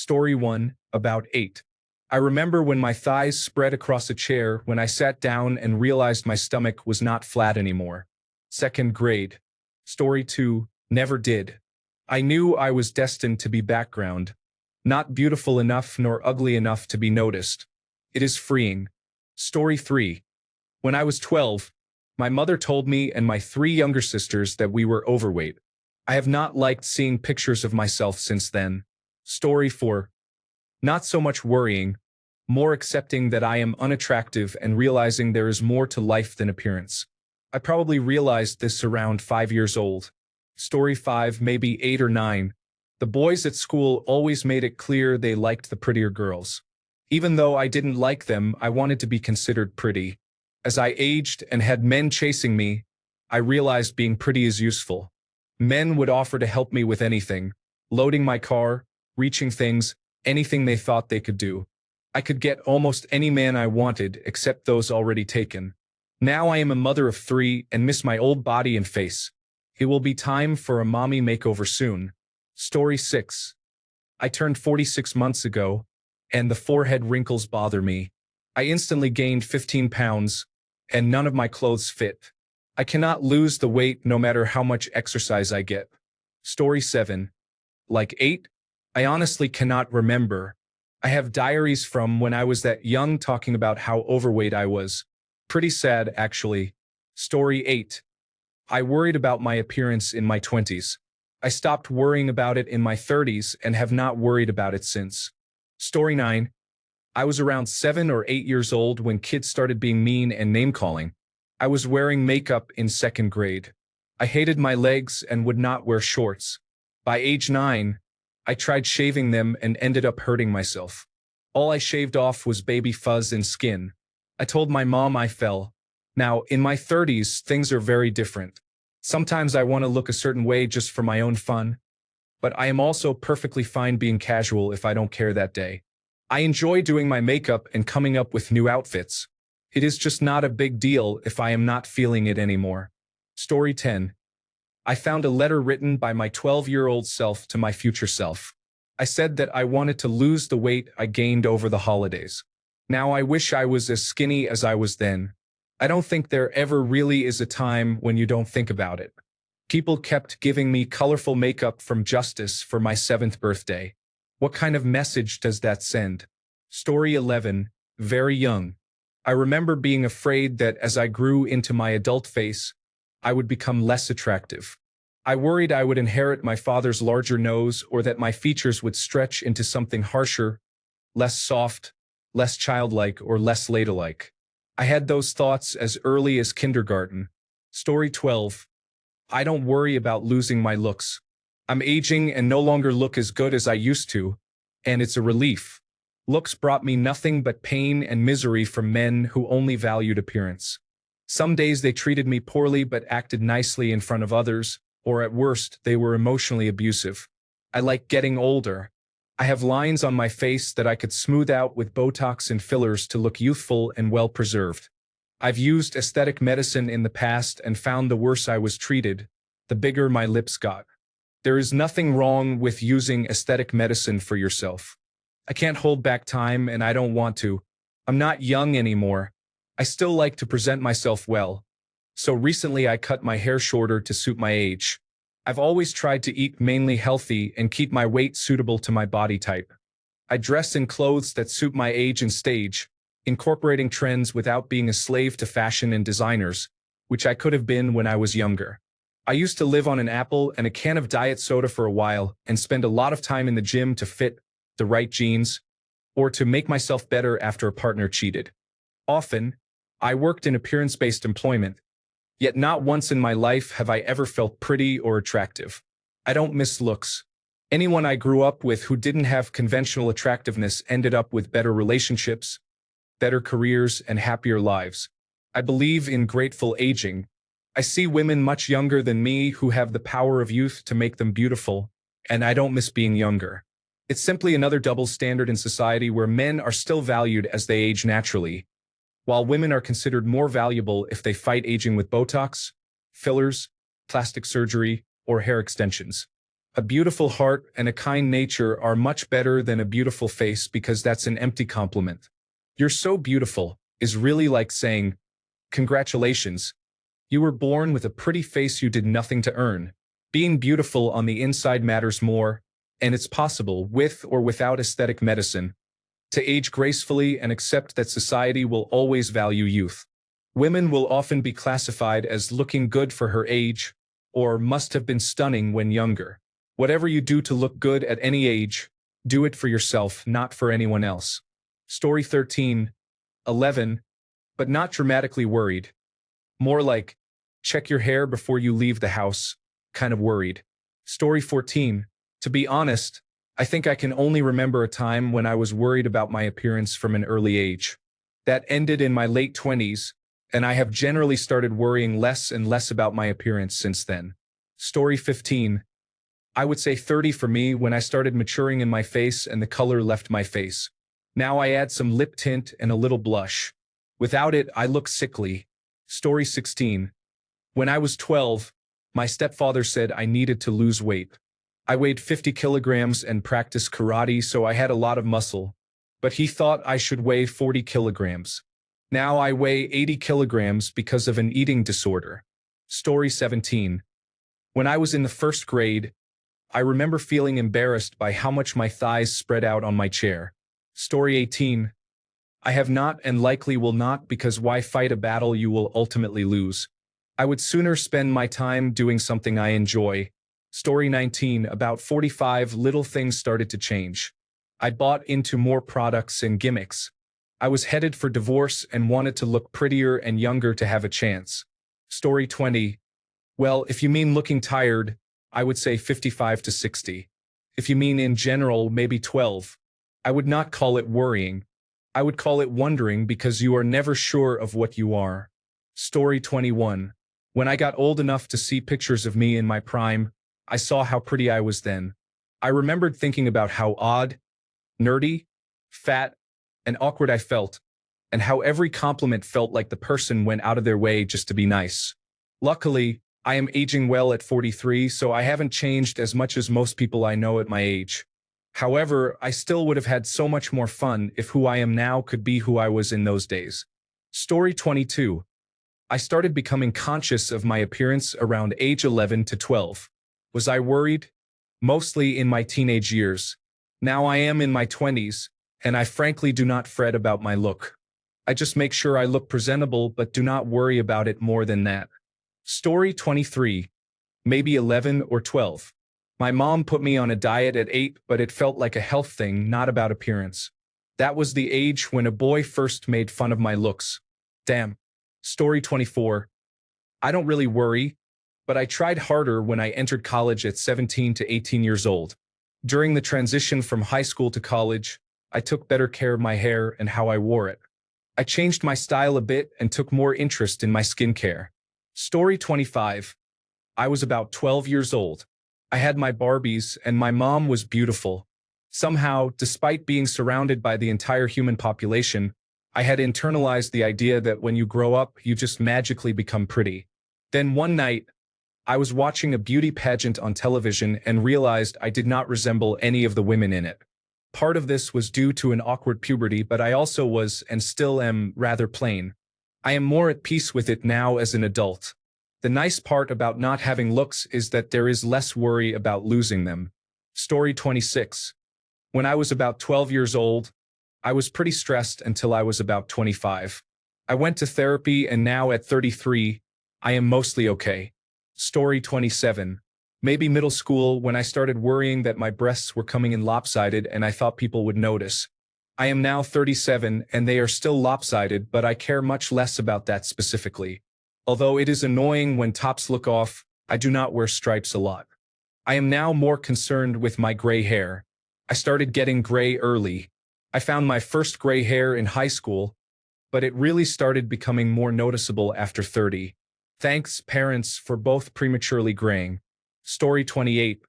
Story 1, about 8. I remember when my thighs spread across a chair when I sat down and realized my stomach was not flat anymore. Second grade. Story 2, never did. I knew I was destined to be background. Not beautiful enough nor ugly enough to be noticed. It is freeing. Story 3. When I was 12, my mother told me and my 3 younger sisters that we were overweight. I have not liked seeing pictures of myself since then. Story 4. Not so much worrying, more accepting that I am unattractive and realizing there is more to life than appearance. I probably realized this around 5 years old. Story 5, maybe 8 or 9. The boys at school always made it clear they liked the prettier girls. Even though I didn't like them, I wanted to be considered pretty. As I aged and had men chasing me, I realized being pretty is useful. Men would offer to help me with anything, loading my car, reaching things, anything they thought they could do. I could get almost any man I wanted except those already taken. Now I am a mother of 3 and miss my old body and face. It will be time for a mommy makeover soon. Story 6. I turned 46 months ago, and the forehead wrinkles bother me. I instantly gained 15 pounds, and none of my clothes fit. I cannot lose the weight no matter how much exercise I get. Story 7. Like 8? I honestly cannot remember. I have diaries from when I was that young talking about how overweight I was. Pretty sad, actually. Story 8. I worried about my appearance in my 20s. I stopped worrying about it in my 30s and have not worried about it since. Story 9. I was around 7 or 8 years old when kids started being mean and name-calling. I was wearing makeup in 2nd grade. I hated my legs and would not wear shorts. By age 9, I tried shaving them and ended up hurting myself. All I shaved off was baby fuzz and skin. I told my mom I fell. Now, in my 30s, things are very different. Sometimes I want to look a certain way just for my own fun, but I am also perfectly fine being casual if I don't care that day. I enjoy doing my makeup and coming up with new outfits. It is just not a big deal if I am not feeling it anymore. Story 10. I found a letter written by my 12-year-old self to my future self. I said that I wanted to lose the weight I gained over the holidays. Now I wish I was as skinny as I was then. I don't think there ever really is a time when you don't think about it. People kept giving me colorful makeup from Justice for my 7th birthday. What kind of message does that send? Story 11. Very young. I remember being afraid that as I grew into my adult face, I would become less attractive. I worried I would inherit my father's larger nose or that my features would stretch into something harsher, less soft, less childlike, or less ladylike. I had those thoughts as early as kindergarten. Story 12. I don't worry about losing my looks. I'm aging and no longer look as good as I used to, and it's a relief. Looks brought me nothing but pain and misery from men who only valued appearance. Some days they treated me poorly but acted nicely in front of others, or at worst, they were emotionally abusive. I like getting older. I have lines on my face that I could smooth out with Botox and fillers to look youthful and well-preserved. I've used aesthetic medicine in the past and found the worse I was treated, the bigger my lips got. There is nothing wrong with using aesthetic medicine for yourself. I can't hold back time and I don't want to. I'm not young anymore. I still like to present myself well. So recently I cut my hair shorter to suit my age. I've always tried to eat mainly healthy and keep my weight suitable to my body type. I dress in clothes that suit my age and stage, incorporating trends without being a slave to fashion and designers, which I could have been when I was younger. I used to live on an apple and a can of diet soda for a while and spend a lot of time in the gym to fit the right jeans or to make myself better after a partner cheated. Often, I worked in appearance-based employment, yet not once in my life have I ever felt pretty or attractive. I don't miss looks. Anyone I grew up with who didn't have conventional attractiveness ended up with better relationships, better careers, and happier lives. I believe in grateful aging. I see women much younger than me who have the power of youth to make them beautiful, and I don't miss being younger. It's simply another double standard in society where men are still valued as they age naturally, while women are considered more valuable if they fight aging with Botox, fillers, plastic surgery, or hair extensions. A beautiful heart and a kind nature are much better than a beautiful face because that's an empty compliment. You're so beautiful is really like saying, congratulations. You were born with a pretty face you did nothing to earn. Being beautiful on the inside matters more, and it's possible, with or without aesthetic medicine, to age gracefully and accept that society will always value youth. Women will often be classified as looking good for her age, or must have been stunning when younger. Whatever you do to look good at any age, do it for yourself, not for anyone else. Story 13, 11, but not dramatically worried. More like, check your hair before you leave the house, kind of worried. Story 14, to be honest, I think I can only remember a time when I was worried about my appearance from an early age. That ended in my late 20s, and I have generally started worrying less and less about my appearance since then. Story 15, I would say 30 for me when I started maturing in my face and the color left my face. Now I add some lip tint and a little blush. Without it, I look sickly. Story 16. When I was 12, my stepfather said I needed to lose weight. I weighed 50 kilograms and practiced karate, so I had a lot of muscle. But he thought I should weigh 40 kilograms. Now I weigh 80 kilograms because of an eating disorder. Story 17. When I was in the first grade, I remember feeling embarrassed by how much my thighs spread out on my chair. Story 18. I have not and likely will not, because why fight a battle you will ultimately lose? I would sooner spend my time doing something I enjoy. Story 19. About 45, little things started to change. I bought into more products and gimmicks. I was headed for divorce and wanted to look prettier and younger to have a chance. Story 20. Well, if you mean looking tired, I would say 55 to 60. If you mean in general, maybe 12. I would not call it worrying. I would call it wondering, because you are never sure of what you are. Story 21. When I got old enough to see pictures of me in my prime, I saw how pretty I was then. I remembered thinking about how odd, nerdy, fat, and awkward I felt, and how every compliment felt like the person went out of their way just to be nice. Luckily, I am aging well at 43, so I haven't changed as much as most people I know at my age. However, I still would have had so much more fun if who I am now could be who I was in those days. Story 22. I started becoming conscious of my appearance around age 11 to 12. Was I worried? Mostly in my teenage years. Now I am in my 20s, and I frankly do not fret about my look. I just make sure I look presentable but do not worry about it more than that. Story 23. Maybe 11 or 12. My mom put me on a diet at 8, but it felt like a health thing, not about appearance. That was the age when a boy first made fun of my looks. Damn. Story 24. I don't really worry, but I tried harder when I entered college at 17 to 18 years old. During the transition from high school to college, I took better care of my hair and how I wore it. I changed my style a bit and took more interest in my skincare. Story 25. I was about 12 years old. I had my Barbies, and my mom was beautiful. Somehow, despite being surrounded by the entire human population, I had internalized the idea that when you grow up, you just magically become pretty. Then one night, I was watching a beauty pageant on television and realized I did not resemble any of the women in it. Part of this was due to an awkward puberty, but I also was, and still am, rather plain. I am more at peace with it now as an adult. The nice part about not having looks is that there is less worry about losing them. Story 26. When I was about 12 years old, I was pretty stressed until I was about 25. I went to therapy, and now at 33, I am mostly okay. Story 27. Maybe middle school, when I started worrying that my breasts were coming in lopsided and I thought people would notice. I am now 37 and they are still lopsided, but I care much less about that specifically. Although it is annoying when tops look off, I do not wear stripes a lot. I am now more concerned with my gray hair. I started getting gray early. I found my first gray hair in high school, but it really started becoming more noticeable after 30. Thanks, parents, for both prematurely graying. Story 28.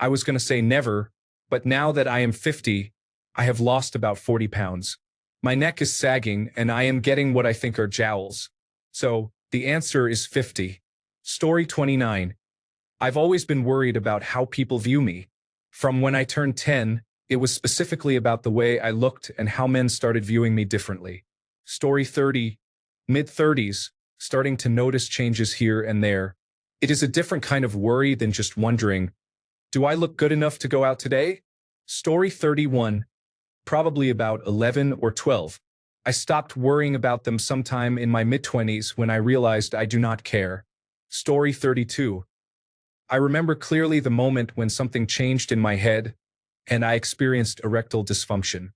I was going to say never, but now that I am 50, I have lost about 40 pounds. My neck is sagging and I am getting what I think are jowls. So, the answer is 50. Story 29. I've always been worried about how people view me. From when I turned 10, it was specifically about the way I looked and how men started viewing me differently. Story 30, mid-30s, starting to notice changes here and there. It is a different kind of worry than just wondering, do I look good enough to go out today? Story 31, probably about 11 or 12. I stopped worrying about them sometime in my mid-20s when I realized I do not care. Story 32. I remember clearly the moment when something changed in my head and I experienced erectile dysfunction.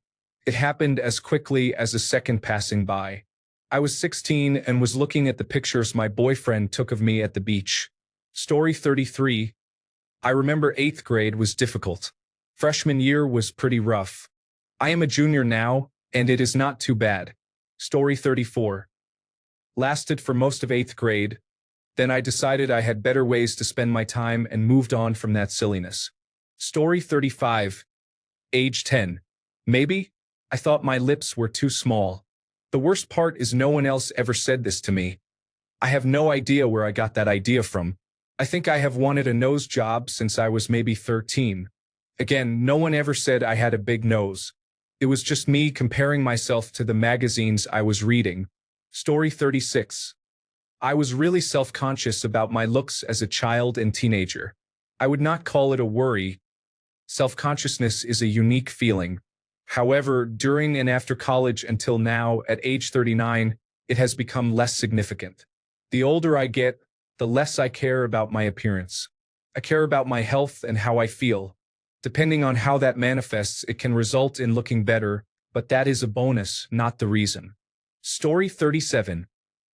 It happened as quickly as a second passing by. I was 16 and was looking at the pictures my boyfriend took of me at the beach. Story 33. I remember 8th grade was difficult. Freshman year was pretty rough. I am a junior now, and it is not too bad. Story 34. Lasted for most of 8th grade. Then I decided I had better ways to spend my time and moved on from that silliness. Story 35. Age 10. Maybe? I thought my lips were too small. The worst part is no one else ever said this to me. I have no idea where I got that idea from. I think I have wanted a nose job since I was maybe 13. Again, no one ever said I had a big nose. It was just me comparing myself to the magazines I was reading. Story 36. I was really self-conscious about my looks as a child and teenager. I would not call it a worry. Self-consciousness is a unique feeling. However, during and after college until now, at age 39, it has become less significant. The older I get, the less I care about my appearance. I care about my health and how I feel. Depending on how that manifests, it can result in looking better, but that is a bonus, not the reason. Story 37.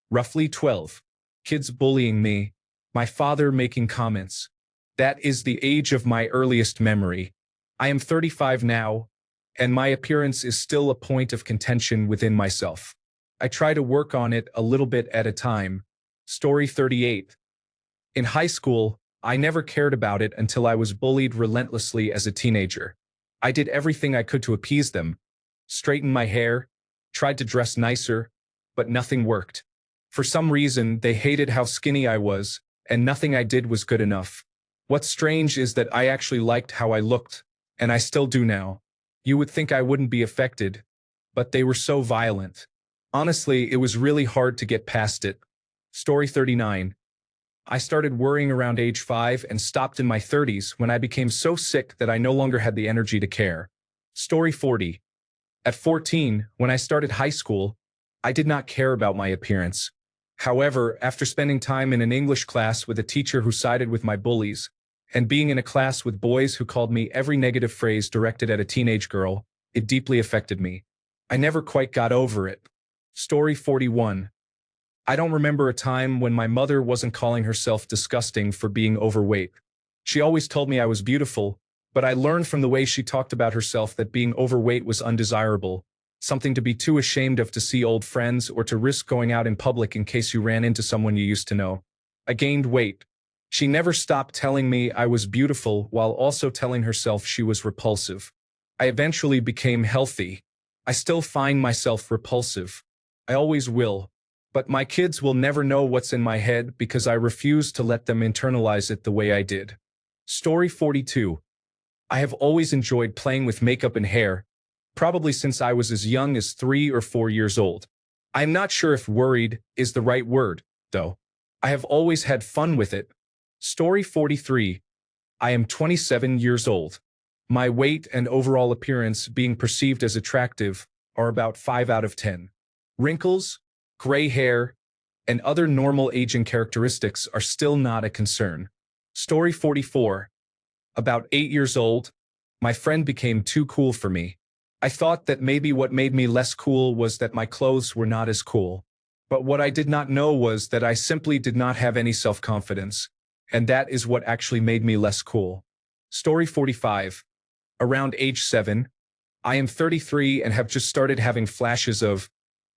Roughly 12. Kids bullying me. My father making comments. That is the age of my earliest memory. I am 35 now, and my appearance is still a point of contention within myself. I try to work on it a little bit at a time. Story 38. In high school, I never cared about it until I was bullied relentlessly as a teenager. I did everything I could to appease them. Straightened my hair, tried to dress nicer, but nothing worked. For some reason, they hated how skinny I was, and nothing I did was good enough. What's strange is that I actually liked how I looked, and I still do now. You would think I wouldn't be affected, but they were so violent. Honestly, it was really hard to get past it. Story 39. I started worrying around age 5 and stopped in my 30s when I became so sick that I no longer had the energy to care. Story 40. At 14, when I started high school, I did not care about my appearance. However, after spending time in an English class with a teacher who sided with my bullies, and being in a class with boys who called me every negative phrase directed at a teenage girl, it deeply affected me. I never quite got over it. Story 41. I don't remember a time when my mother wasn't calling herself disgusting for being overweight. She always told me I was beautiful, but I learned from the way she talked about herself that being overweight was undesirable, something to be too ashamed of to see old friends or to risk going out in public in case you ran into someone you used to know. I gained weight. She never stopped telling me I was beautiful while also telling herself she was repulsive. I eventually became healthy. I still find myself repulsive. I always will. But my kids will never know what's in my head because I refuse to let them internalize it the way I did. Story 42. I have always enjoyed playing with makeup and hair, probably since I was as young as 3 or 4 years old. I'm not sure if worried is the right word, though. I have always had fun with it. Story 43. I am 27 years old. My weight and overall appearance being perceived as attractive are about 5 out of 10. Wrinkles, gray hair, and other normal aging characteristics are still not a concern. Story 44. About 8 years old, my friend became too cool for me. I thought that maybe what made me less cool was that my clothes were not as cool. But what I did not know was that I simply did not have any self-confidence, and that is what actually made me less cool. Story 45. Around age 7, I am 33 and have just started having flashes of,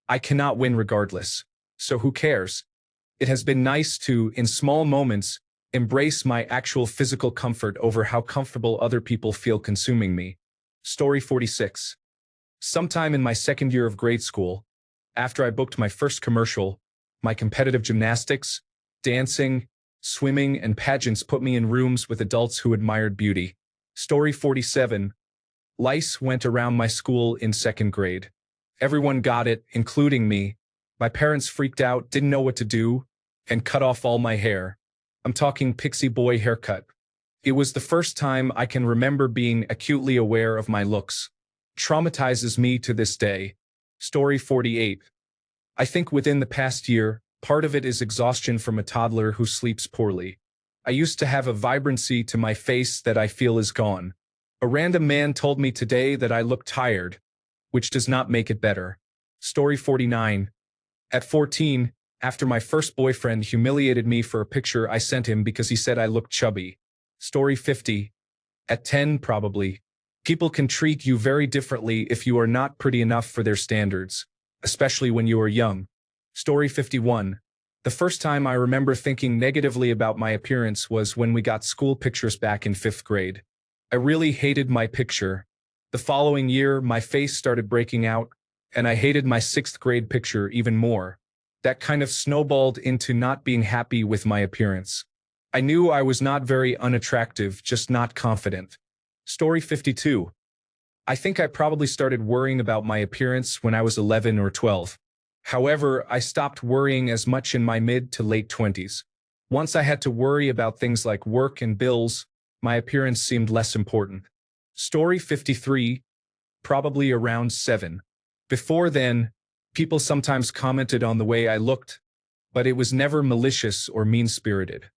I cannot win regardless, so who cares? It has been nice to, in small moments, embrace my actual physical comfort over how comfortable other people feel consuming me. Story 46. Sometime in my second year of grade school, after I booked my first commercial, my competitive gymnastics, dancing, Swimming and pageants put me in rooms with adults who admired beauty. Story 47. Lice went around my school in second grade. Everyone got it, including me. My parents freaked out, didn't know what to do, and cut off all my hair. I'm talking pixie boy haircut. It was the first time I can remember being acutely aware of my looks. Traumatizes me to this day. Story 48. I think within the past year, part of it is exhaustion from a toddler who sleeps poorly. I used to have a vibrancy to my face that I feel is gone. A random man told me today that I look tired, which does not make it better. Story 49. At 14, after my first boyfriend humiliated me for a picture I sent him because he said I looked chubby. Story 50. At 10, probably. People can treat you very differently if you are not pretty enough for their standards, especially when you are young. Story 51. The first time I remember thinking negatively about my appearance was when we got school pictures back in 5th grade. I really hated my picture. The following year, my face started breaking out, and I hated my 6th grade picture even more. That kind of snowballed into not being happy with my appearance. I knew I was not very unattractive, just not confident. Story 52. I think I probably started worrying about my appearance when I was 11 or 12. However, I stopped worrying as much in my mid to late 20s. Once I had to worry about things like work and bills, my appearance seemed less important. Story 53. Probably around 7. Before then, people sometimes commented on the way I looked, but it was never malicious or mean-spirited.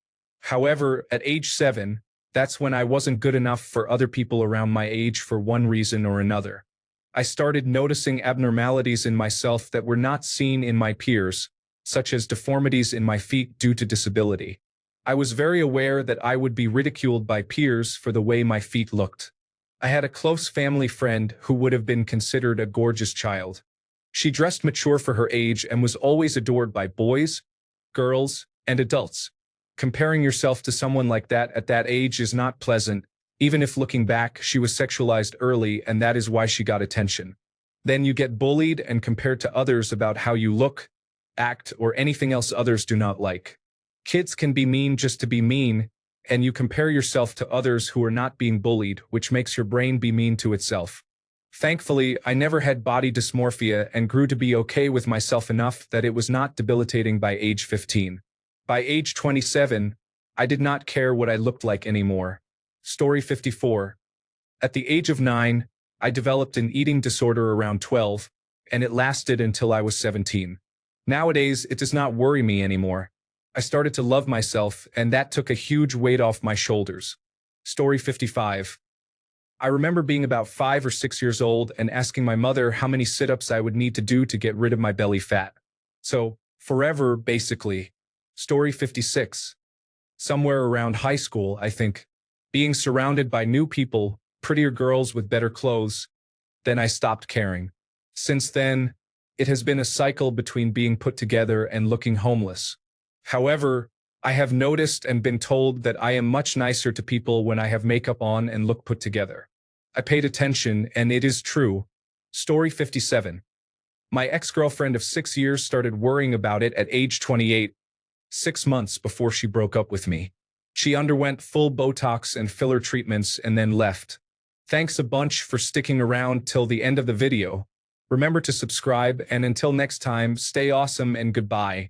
However, at age 7, that's when I wasn't good enough for other people around my age for one reason or another. I started noticing abnormalities in myself that were not seen in my peers, such as deformities in my feet due to disability. I was very aware that I would be ridiculed by peers for the way my feet looked. I had a close family friend who would have been considered a gorgeous child. She dressed mature for her age and was always adored by boys, girls, and adults. Comparing yourself to someone like that at that age is not pleasant. Even if looking back, she was sexualized early and that is why she got attention. Then you get bullied and compared to others about how you look, act, or anything else others do not like. Kids can be mean just to be mean, and you compare yourself to others who are not being bullied, which makes your brain be mean to itself. Thankfully, I never had body dysmorphia and grew to be okay with myself enough that it was not debilitating by age 15. By age 27, I did not care what I looked like anymore. Story 54. At the age of 9, I developed an eating disorder around 12, and it lasted until I was 17. Nowadays, it does not worry me anymore. I started to love myself, and that took a huge weight off my shoulders. Story 55. I remember being about 5 or 6 years old and asking my mother how many sit-ups I would need to do to get rid of my belly fat. So, forever, basically. Story 56. Somewhere around high school, I think. Being surrounded by new people, prettier girls with better clothes, then I stopped caring. Since then, it has been a cycle between being put together and looking homeless. However, I have noticed and been told that I am much nicer to people when I have makeup on and look put together. I paid attention, and it is true. Story 57. My ex-girlfriend of 6 years started worrying about it at age 28, 6 months before she broke up with me. She underwent full Botox and filler treatments and then left. Thanks a bunch for sticking around till the end of the video. Remember to subscribe, and until next time, stay awesome and goodbye.